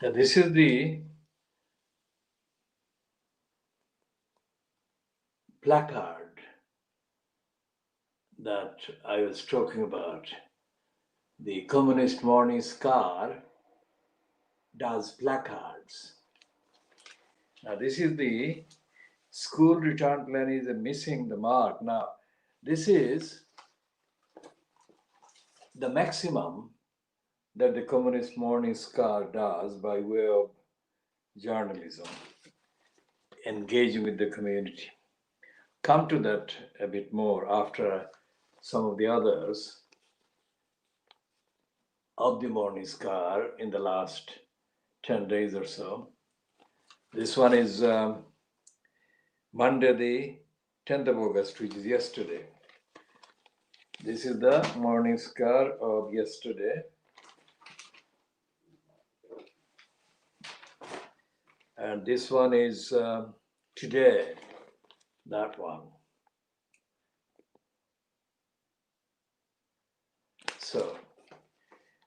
Now, this is the placard that I was talking about. The Communist Morning Star does placards. Now, this is the school return plan is missing the mark. Now, this is the maximum that the Communist Morning Star does by way of journalism, engaging with the community. Come to that a bit more after some of the others of the Morning Star in the last 10 days or so. This one is Monday, the 10th of August, which is yesterday. This is the Morning Star of yesterday. And this one is today, that one. So,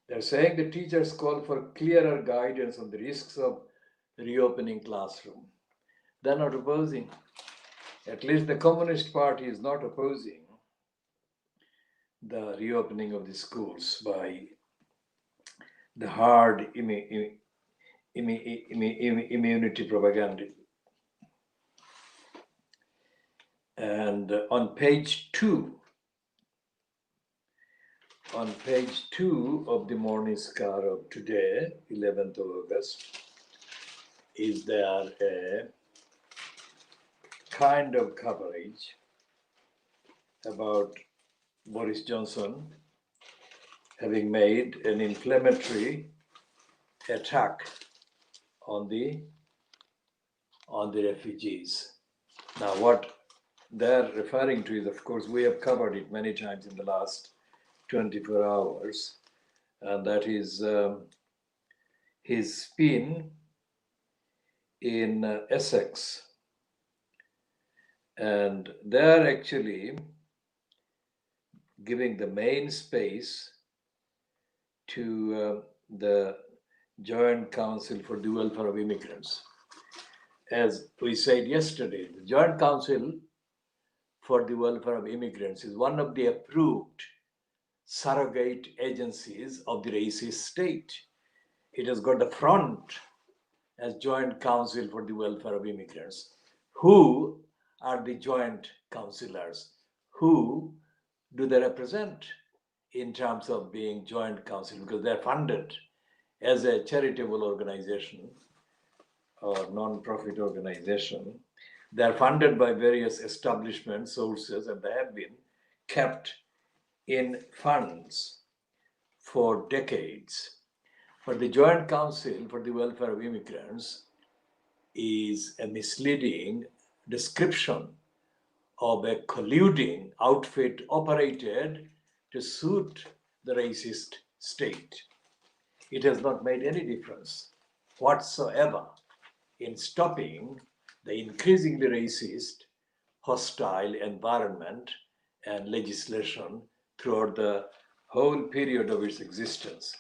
they're saying the teachers call for clearer guidance on the risks of reopening classroom. They're not opposing. At least the Communist Party is not opposing the reopening of the schools by the hard immunity propaganda. And on page 2 of the Morning Star of today, 11th of August, is there a kind of coverage about Boris Johnson having made an inflammatory attack on the refugees. Now, what they're referring to is, of course, we have covered it many times in the last 24 hours, and that is his spin in Essex. And they're actually giving the main space to the Joint Council for the Welfare of Immigrants. As we said yesterday, the Joint Council for the Welfare of Immigrants is one of the approved surrogate agencies of the racist state. It has got the front as Joint Council for the Welfare of Immigrants. Who are the joint councillors? Who do they represent in terms of being joint council? Because they're funded as a charitable organization or non-profit organization. They're funded by various establishment sources, and they have been kept in funds for decades. But the Joint Council for the Welfare of Immigrants is a misleading description of a colluding outfit operated to suit the racist state. It has not made any difference whatsoever in stopping the increasingly racist, hostile environment and legislation throughout the whole period of its existence.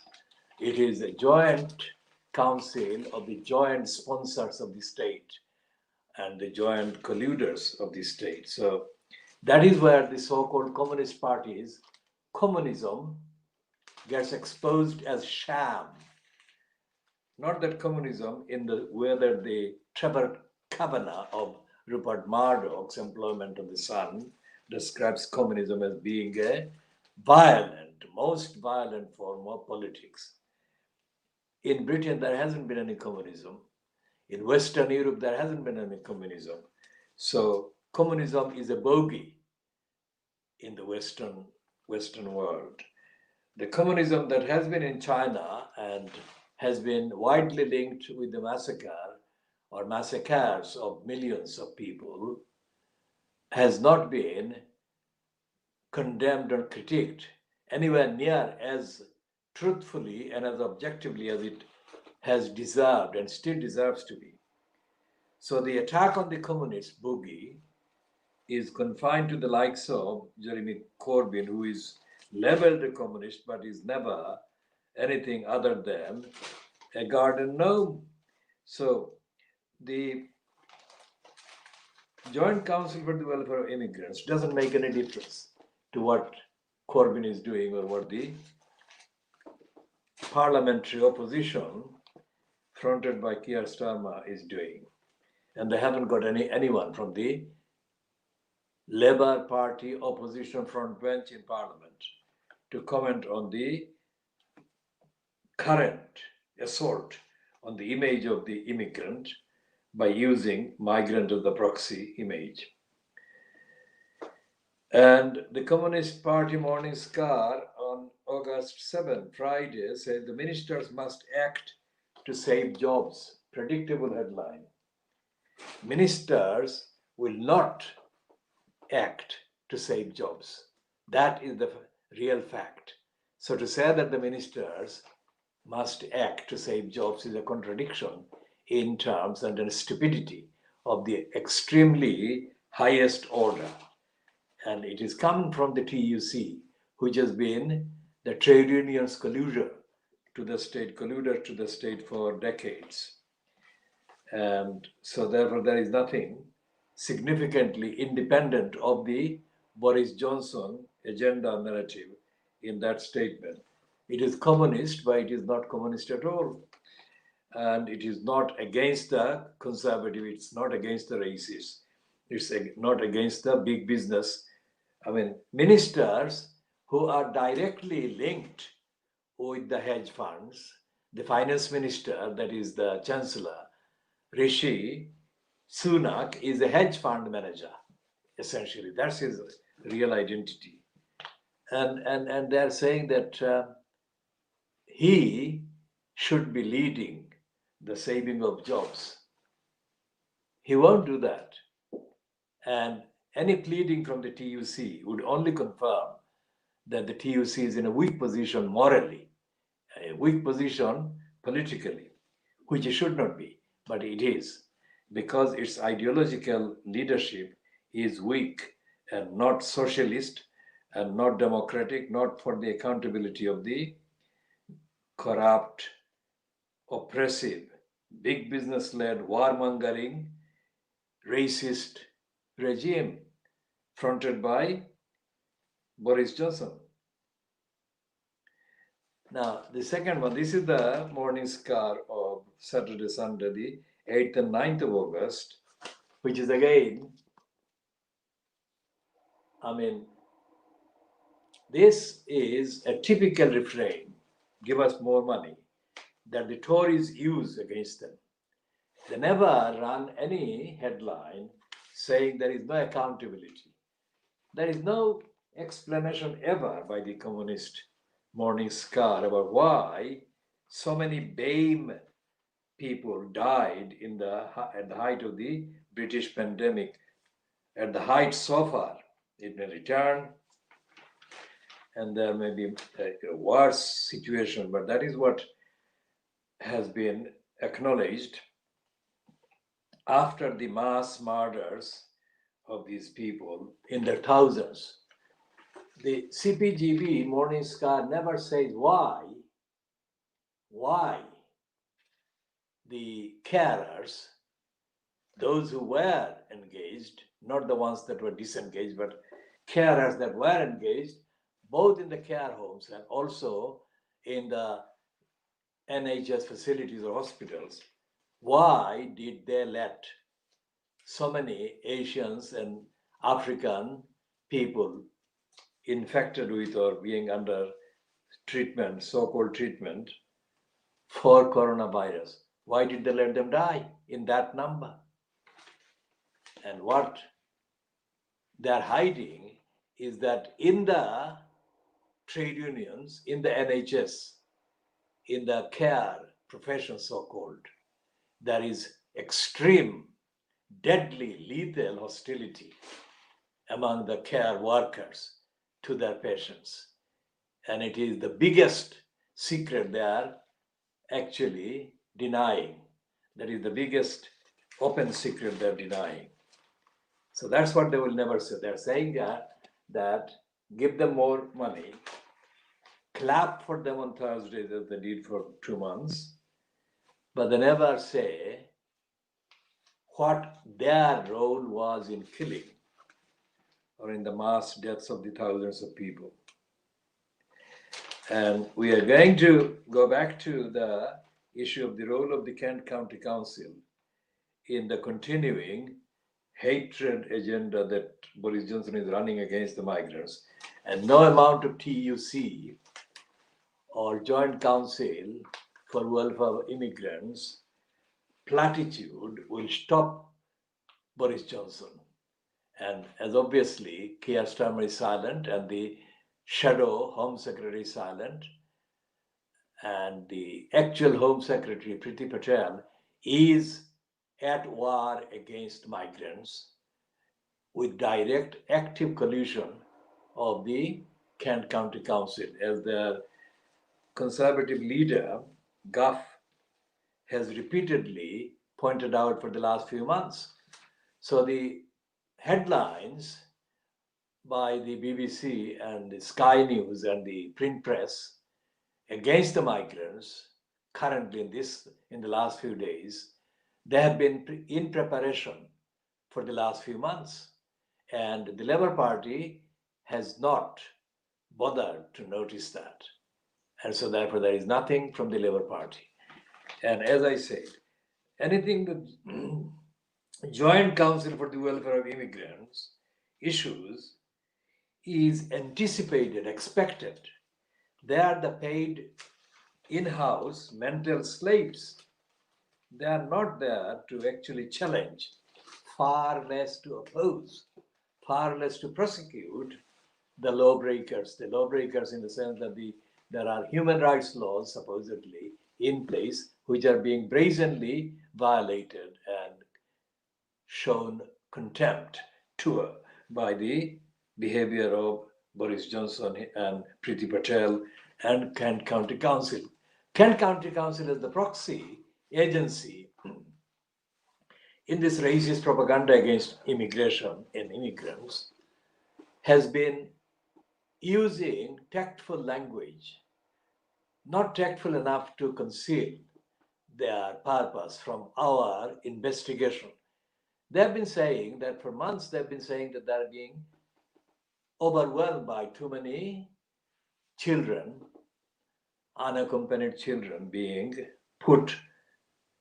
It is a joint council of the joint sponsors of the state and the joint colluders of the state. So that is where the so-called communist parties, communism gets exposed as sham. Not that communism in the way that the Trevor Kavanagh of Rupert Murdoch's Employment of the Sun describes communism as being a violent, most violent form of politics. In Britain, there hasn't been any communism. In Western Europe, there hasn't been any communism. So communism is a bogey in the Western world. The communism that has been in China and has been widely linked with the massacre or massacres of millions of people has not been condemned or critiqued anywhere near as truthfully and as objectively as it has deserved and still deserves to be. So the attack on the communist bogey is confined to the likes of Jeremy Corbyn, who is labeled a communist but is never anything other than a garden gnome. So the Joint Council for the Welfare of Immigrants doesn't make any difference to what Corbyn is doing or what the parliamentary opposition fronted by Keir Starmer is doing. And they haven't got anyone from the Labour Party opposition front bench in Parliament to comment on the current assault on the image of the immigrant by using migrant as the proxy image. And the Communist Party Morning Star on August 7, Friday, said the ministers must act to save jobs. Predictable headline. Ministers will not act to save jobs. That is the real fact. So to say that the ministers must act to save jobs is a contradiction in terms and a stupidity of the extremely highest order. And it is coming from the TUC, which has been the trade unions colluder to the state for decades. And so therefore there is nothing significantly independent of the Boris Johnson agenda narrative in that statement. It is communist, but it is not communist at all. And it is not against the conservative, it's not against the racists, it's not against the big business. I mean, ministers who are directly linked with the hedge funds, the finance minister, that is the chancellor, Rishi Sunak, is a hedge fund manager, essentially. That's his real identity. And they're saying that he should be leading the saving of jobs. He won't do that. And any pleading from the TUC would only confirm that the TUC is in a weak position morally, a weak position politically, which it should not be, but it is, because its ideological leadership is weak and not socialist and not democratic, not for the accountability of the corrupt, oppressive, big business-led, warmongering, racist regime fronted by Boris Johnson. Now, the second one, this is the morning scar of Saturday, Sunday, the 8th and 9th of August, which is again, I mean, this is a typical refrain, give us more money, that the Tories use against them. They never run any headline saying there is no accountability. There is no explanation ever by the Communist Morning Star about why so many BAME people died at the height of the British pandemic, at the height so far. It may return, and there may be a worse situation, but that is what has been acknowledged after the mass murders of these people in their thousands. The CPGB Morning Star never says why the carers, those who were engaged, not the ones that were disengaged, but carers that were engaged, both in the care homes and also in the NHS facilities or hospitals, why did they let so many Asians and African people infected with or being under treatment, so-called treatment for coronavirus? Why did they let them die in that number? And what they're hiding is that in the trade unions, in the NHS, in the care profession, so-called, there is extreme, deadly, lethal hostility among the care workers to their patients. And it is the biggest secret they are actually denying. That is the biggest open secret they're denying. So that's what they will never say. They're saying that give them more money, clap for them on Thursdays as they did for 2 months, but they never say what their role was in killing or in the mass deaths of the thousands of people. And we are going to go back to the issue of the role of the Kent County Council in the continuing hatred agenda that Boris Johnson is running against the migrants. And no amount of TUC or Joint Council for Welfare of Immigrants platitude will stop Boris Johnson. And as obviously, Keir Starmer is silent and the shadow Home Secretary is silent, and the actual Home Secretary, Priti Patel, is at war against migrants with direct active collusion of the Kent County Council, as their Conservative leader, Gough, has repeatedly pointed out for the last few months. So the headlines by the BBC and the Sky News and the print press against the migrants currently in the last few days, they have been in preparation for the last few months. And the Labour Party has not bothered to notice that. And so therefore there is nothing from the Labour Party. And as I said, anything that Joint Council for the Welfare of Immigrants issues is anticipated, expected. They are the paid in-house mental slaves. They are not there to actually challenge, far less to oppose, far less to prosecute the lawbreakers. The lawbreakers in the sense that there are human rights laws supposedly in place which are being brazenly violated and shown contempt to by the behavior of Boris Johnson and Priti Patel and Kent County Council. Kent County Council is the proxy agency in this racist propaganda against immigration and immigrants, has been using tactful language, not tactful enough to conceal their purpose from our investigation. They've been saying that for months, they've been saying that they're being overwhelmed by too many children, unaccompanied children, being put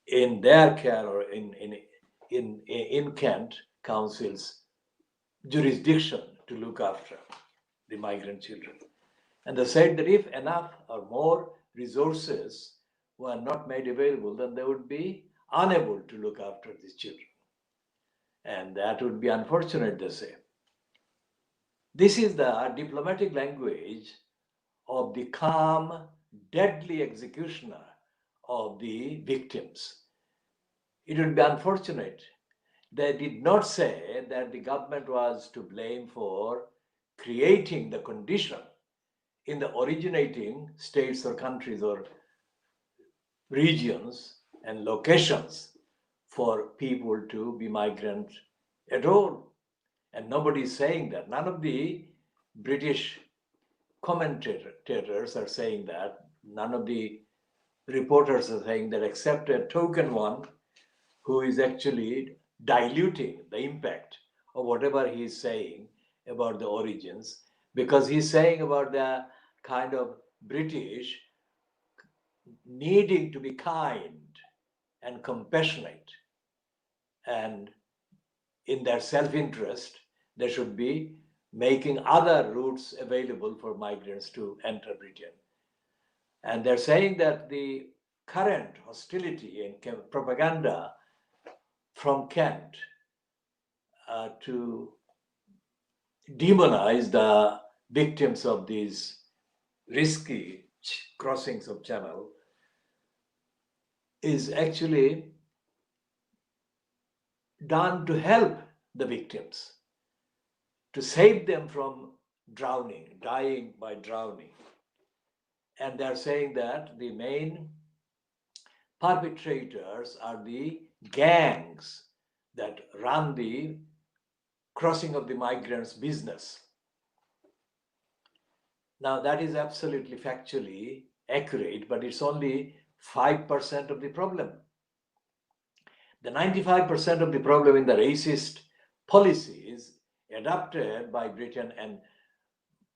in their care or in Kent Council's jurisdiction to look after the migrant children. And they said that if enough or more resources were not made available, then they would be unable to look after these children. And that would be unfortunate, they say. This is the diplomatic language of the calm, deadly executioner of the victims. It would be unfortunate. They did not say that the government was to blame for creating the condition in the originating states or countries or regions and locations for people to be migrant at all. And nobody is saying that. None of the British commentators are saying that. None of the reporters are saying that, except a token one who is actually diluting the impact of whatever he is saying about the origins, because he's saying about the kind of British needing to be kind and compassionate, and in their self-interest, they should be making other routes available for migrants to enter Britain. And they're saying that the current hostility and propaganda from Kent to demonize the victims of these risky crossings of channel is actually done to help the victims, to save them from drowning, dying by drowning. And they're saying that the main perpetrators are the gangs that run the crossing of the migrants business. Now that is absolutely factually accurate, but it's only 5% of the problem. The 95% of the problem in the racist policies adopted by Britain and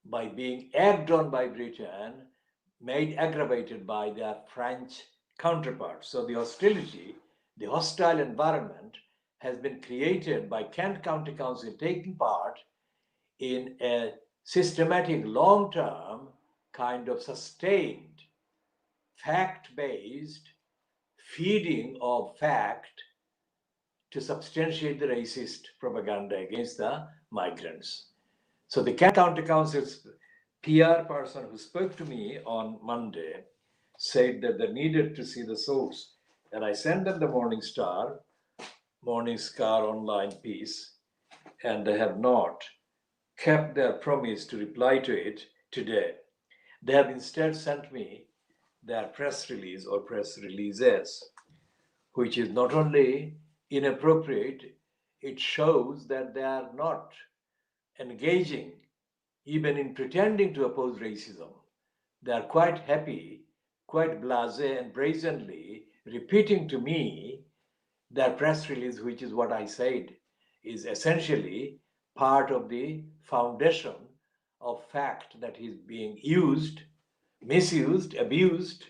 by being egged on by Britain, made aggravated by their French counterparts. So the hostility, the hostile environment has been created by Kent County Council taking part in a systematic, long-term kind of sustained, fact-based feeding of fact to substantiate the racist propaganda against the migrants. So the Kent County Council's PR person who spoke to me on Monday said that they needed to see the source. And I sent them the Morning Star online piece, and they have not kept their promise to reply to it today. They have instead sent me their press release or press releases, which is not only inappropriate, it shows that they are not engaging even in pretending to oppose racism. They are quite happy, quite blasé and brazenly repeating to me their press release, which is what I said, is essentially part of the foundation of fact that is being used, misused, abused,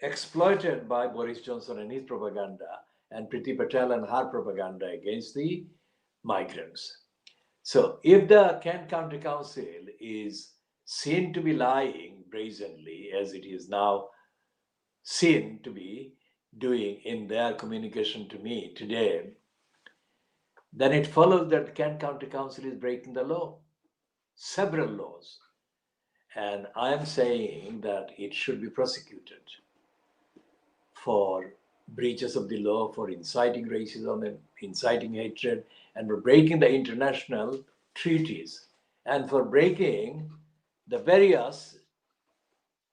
exploited by Boris Johnson and his propaganda, and Priti Patel and her propaganda against the migrants. So if the Kent County Council is seen to be lying brazenly, as it is now seen to be doing in their communication to me today, then it follows that the Kent County Council is breaking the law, several laws. And I am saying that it should be prosecuted for breaches of the law, for inciting racism and inciting hatred, and for breaking the international treaties, and for breaking the various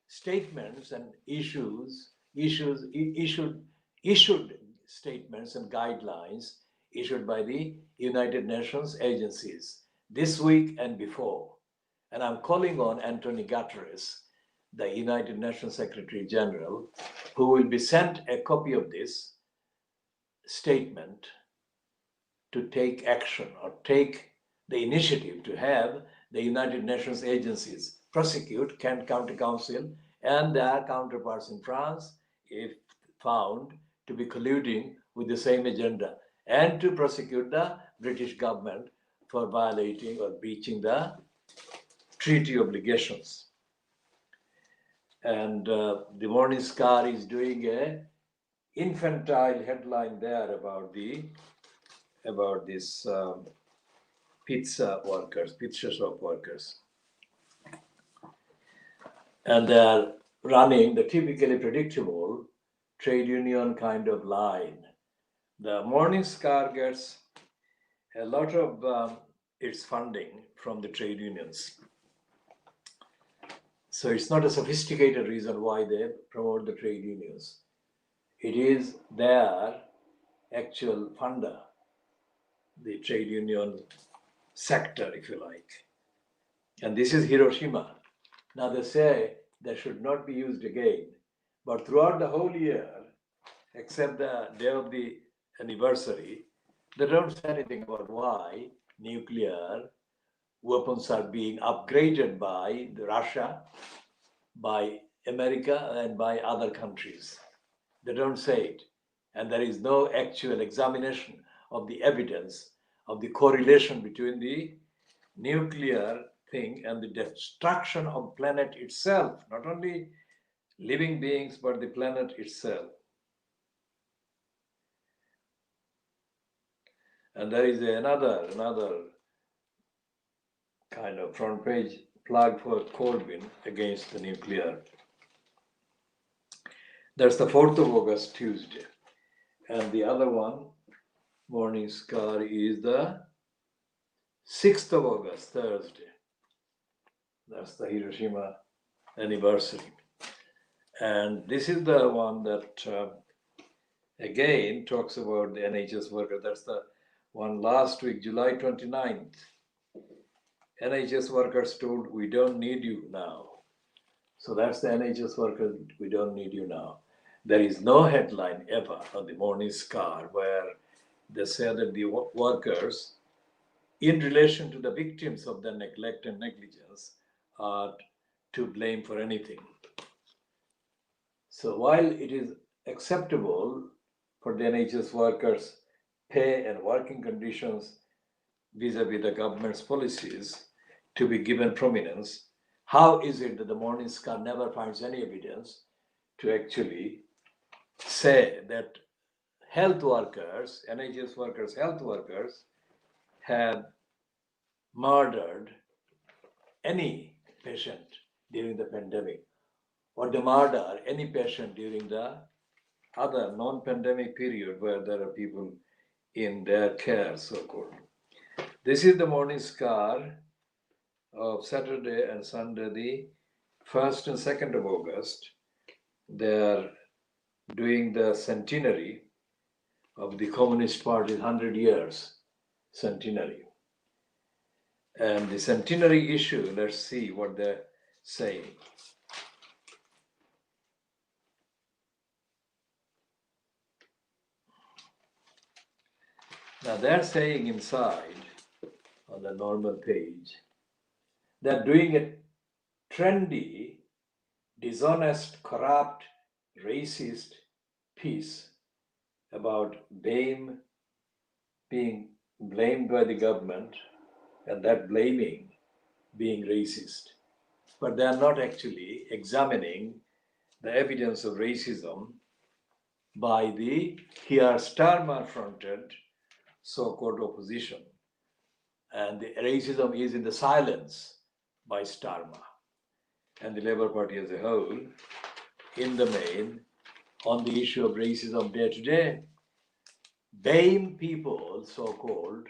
statements and issued statements and guidelines issued by the United Nations agencies this week and before. And I'm calling on Antonio Guterres, the United Nations Secretary General, who will be sent a copy of this statement to take action or take the initiative to have the United Nations agencies prosecute Kent County Council and their counterparts in France if found to be colluding with the same agenda, and to prosecute the British government for violating or breaching the treaty obligations. And the Morning Star is doing a infantile headline there about this pizza shop workers. And they are running the typically predictable trade union kind of line. The Morning Star gets a lot of its funding from the trade unions. So it's not a sophisticated reason why they promote the trade unions. It is their actual funder, the trade union sector, if you like. And this is Hiroshima. Now they say they should not be used again, but throughout the whole year, except the day of the anniversary, they don't say anything about why nuclear weapons are being upgraded by Russia, by America, and by other countries. They don't say it. And there is no actual examination of the evidence of the correlation between the nuclear thing and the destruction of the planet itself, not only living beings, but the planet itself. And there is another kind of front page plug for Corbyn against the nuclear. That's the 4th of August, Tuesday. And the other one, Morning Star, is the 6th of August, Thursday. That's the Hiroshima anniversary. And this is the one that, again, talks about the NHS worker. That's the one last week, July 29th. NHS workers told, we don't need you now. So that's the NHS workers, we don't need you now. There is no headline ever on the Morning Star where they say that the workers, in relation to the victims of the neglect and negligence, are to blame for anything. So while it is acceptable for the NHS workers' pay and working conditions vis-a-vis the government's policies to be given prominence, how is it that the Morning Star never finds any evidence to actually say that health workers, NHS workers, health workers have murdered any patient during the pandemic, or they murder any patient during the other non-pandemic period where there are people in their care, so-called. This is the Morning Star of Saturday and Sunday, the 1st and 2nd of August. They are doing the centenary of the Communist Party's 100 years centenary. And the centenary issue, let's see what they're saying. Now they're saying inside, on the normal page, they're doing a trendy, dishonest, corrupt, racist piece about BAME being blamed by the government and that blaming being racist. But they are not actually examining the evidence of racism by the here Starmer-fronted so-called opposition. And the racism is in the silence by Starmer and the Labour Party as a whole, in the main, on the issue of racism day to day. BAME people, so-called,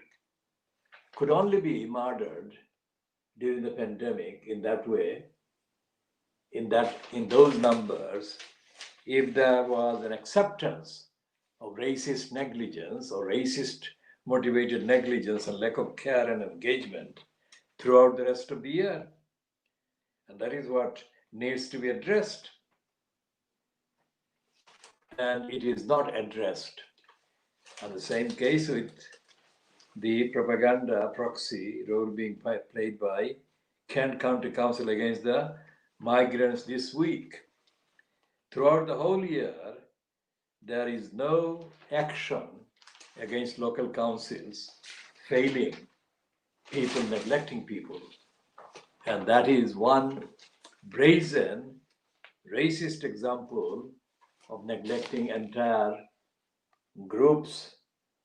could only be murdered during the pandemic in that way, in those numbers, if there was an acceptance of racist negligence or racist motivated negligence and lack of care and engagement throughout the rest of the year. And that is what needs to be addressed. And it is not addressed. And the same case with the propaganda proxy role being played by Kent County Council against the migrants this week. Throughout the whole year, there is no action against local councils failing people, neglecting people. And that is one brazen, racist example of neglecting entire groups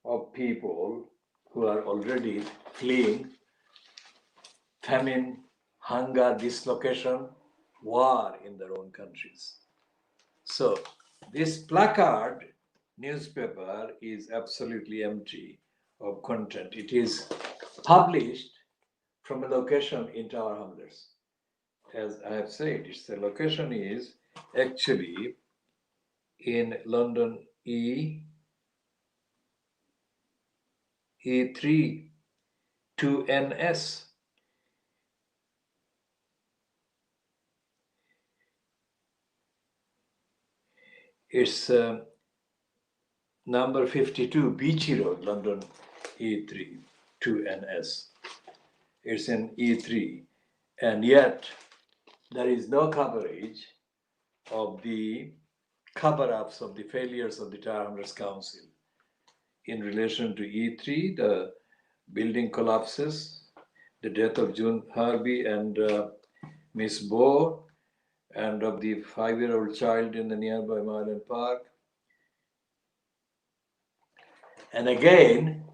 of people who are already fleeing famine, hunger, dislocation, war in their own countries. So this placard newspaper is absolutely empty of content. It is published from a location in Tower Hamlets. As I have said, the location is actually in London E3 2NS. It's number 52 Beachy Road, London E3 2NS. It's in E3, and yet there is no coverage of the cover-ups of the failures of the Tower Hamlets Council in relation to E3, the building collapses, the death of June Harvey and Miss Bow, and of the 5-year-old child in the nearby Marlin Park. And again,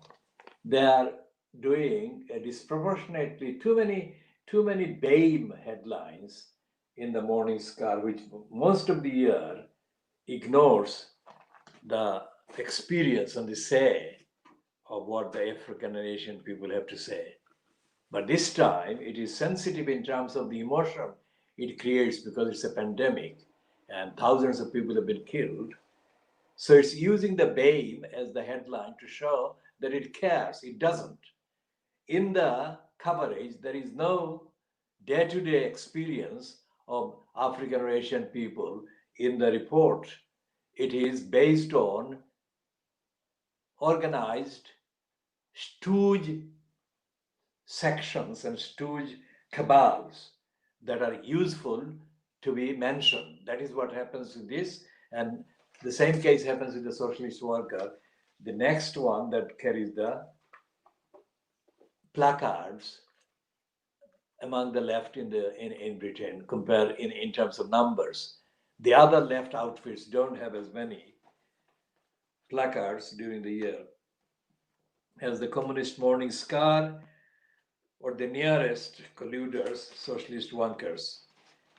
they are doing a disproportionately too many BAME headlines in the Morning Star, which most of the year ignores the experience and the say of what the African and Asian people have to say. But this time it is sensitive in terms of the emotion it creates because it's a pandemic and thousands of people have been killed. So it's using the BAME as the headline to show that it cares. It doesn't. In the coverage, there is no day-to-day experience of African or Asian people in the report, it is based on organized stooge sections and stooge cabals that are useful to be mentioned. That is what happens with this. And the same case happens with the socialist worker. The next one that carries the placards among the left in Britain, compare in terms of numbers. The other left outfits don't have as many placards during the year as the Communist Morning Scar or the nearest colluders, socialist workers.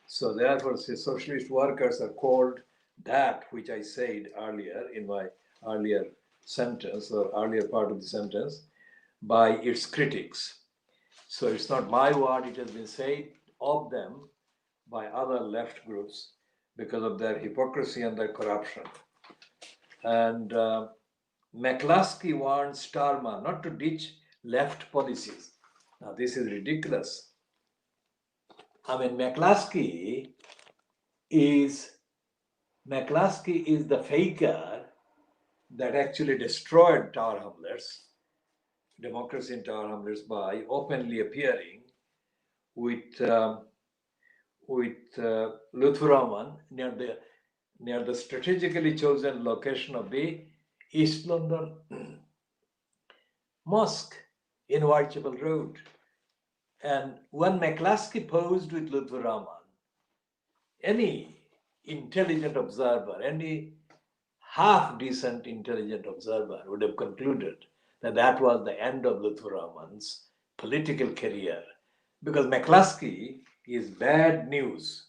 So therefore, socialist workers are called that which I said earlier in my earlier sentence or earlier part of the sentence by its critics. So it's not my word, it has been said of them by other left groups because of their hypocrisy and their corruption. And McCluskey warns Starmer not to ditch left policies. Now, this is ridiculous. I mean, McCluskey is the faker that actually destroyed Tower Hamlets, democracy in Tower Hamlets, by openly appearing with Lutfur Rahman near the strategically chosen location of the East London Mosque in Whitechapel Road. And when McCluskey posed with Lutfur Rahman, any intelligent observer, any half-decent intelligent observer would have concluded that that was the end of Lutfur Rahman's political career, because McCluskey is bad news.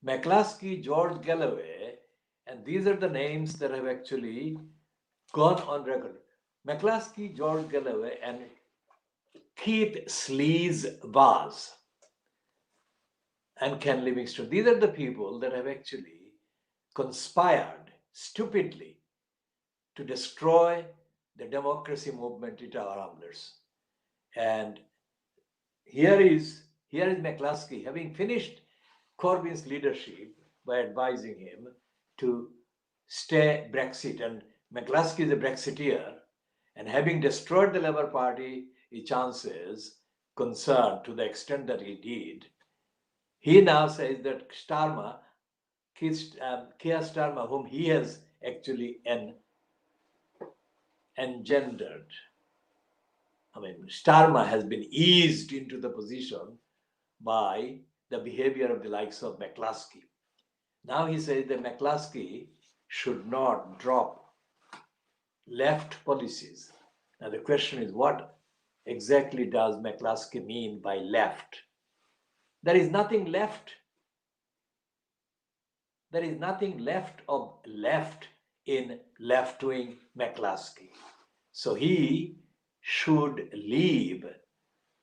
McCluskey, George Galloway, and these are the names that have actually gone on record. McCluskey, George Galloway, and Keith Sleaze Vaz and Ken Livingstone. These are the people that have actually conspired stupidly to destroy the democracy movement in Tower Hamlets. And here is McCluskey, having finished Corbyn's leadership by advising him to stay Brexit. And McCluskey is a Brexiteer, and having destroyed the Labour Party chances concerned to the extent that he did, he now says that Keir Starmer, whom he has actually engendered, I mean, Starmer has been eased into the position by the behavior of the likes of McCluskey. Now he says that McCluskey should not drop left policies. Now the question is, what exactly does McCluskey mean by left? There is nothing left. There is nothing left of left in left-wing McCluskey. So he should leave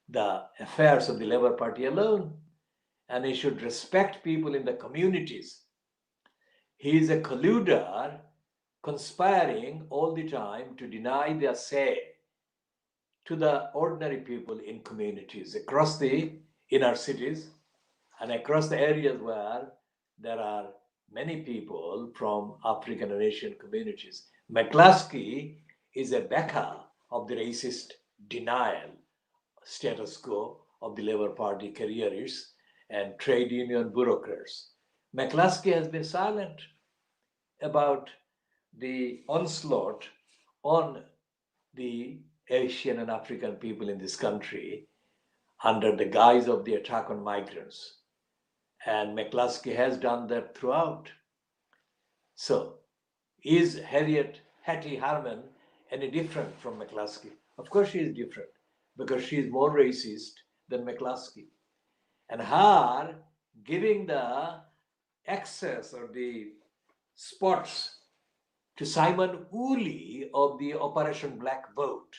the affairs of the Labour Party alone, and he should respect people in the communities. He is a colluder, conspiring all the time to deny their say to the ordinary people in communities across the inner cities and across the areas where there are many people from African and Asian communities. McCluskey is a backer of the racist denial status quo of the Labour Party careerists and trade union bureaucrats. McCluskey has been silent about the onslaught on the Asian and African people in this country under the guise of the attack on migrants. And McCluskey has done that throughout. So, is Hattie Harman any different from McCluskey? Of course she is different, because she is more racist than McCluskey. And her giving the access or the spots to Simon Woolley of the Operation Black Boat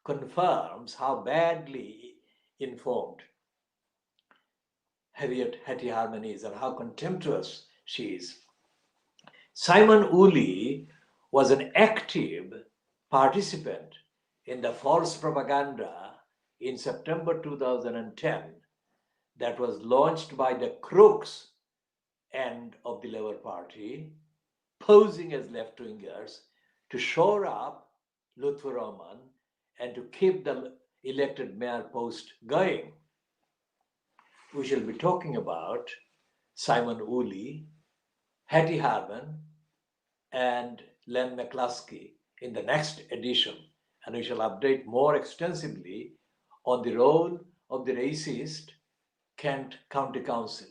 confirms how badly informed Hattie Harman is and how contemptuous she is. Simon Woolley was an active participant in the false propaganda in September 2010 that was launched by the crooks end of the Labour Party posing as left-wingers to shore up Lutfur Rahman and to keep the elected mayor post going. We shall be talking about Simon Woolley, Hattie Harman, and Len McCluskey in the next edition, and we shall update more extensively on the role of the racist Kent County Council.